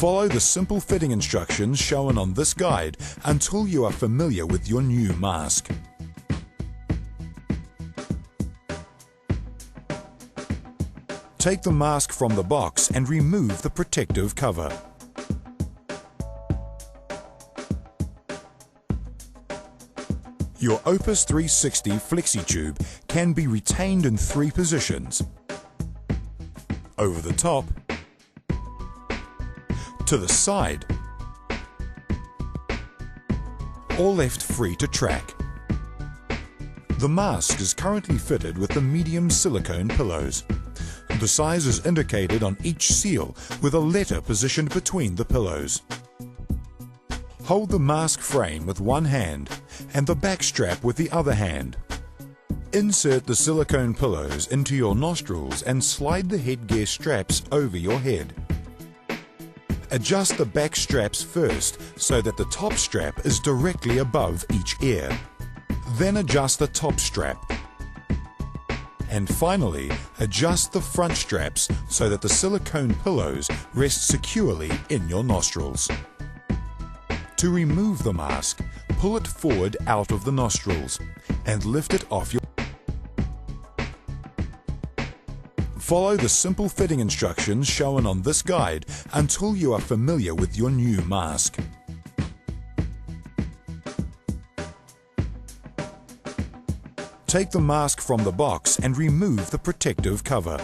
Follow the simple fitting instructions shown on this guide until you are familiar with your new mask. Take the mask from the box and remove the protective cover. Your Opus 360 Flexi Tube can be retained in 3 positions: over the top, to the side, or left free to track. The mask is currently fitted with the medium silicone pillows. The size is indicated on each seal with a letter positioned between the pillows. Hold the mask frame with one hand and the back strap with the other hand. Insert the silicone pillows into your nostrils and slide the headgear straps over your head. Adjust the back straps first so that the top strap is directly above each ear. Then adjust the top strap. And finally, adjust the front straps so that the silicone pillows rest securely in your nostrils. To remove the mask, pull it forward out of the nostrils and lift it off your. Follow the simple fitting instructions shown on this guide until you are familiar with your new mask. Take the mask from the box and remove the protective cover.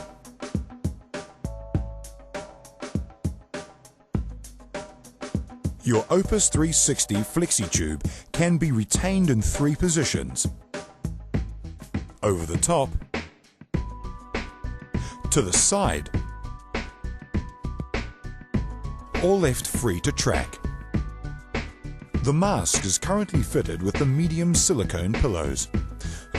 Your Opus 360 Flexi Tube can be retained in 3 positions: over the top, to the side, or left free to track. The mask is currently fitted with the medium silicone pillows.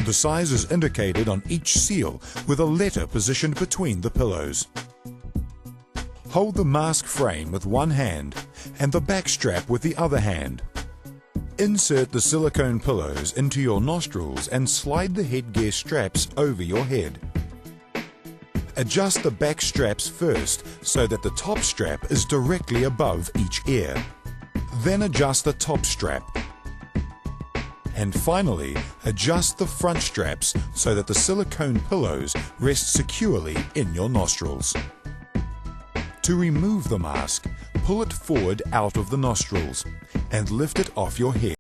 The size is indicated on each seal with a letter positioned between the pillows. Hold the mask frame with one hand and the back strap with the other hand. Insert the silicone pillows into your nostrils and slide the headgear straps over your head. Adjust the back straps first so that the top strap is directly above each ear. Then adjust the top strap. And finally, adjust the front straps so that the silicone pillows rest securely in your nostrils. To remove the mask, pull it forward out of the nostrils and lift it off your head.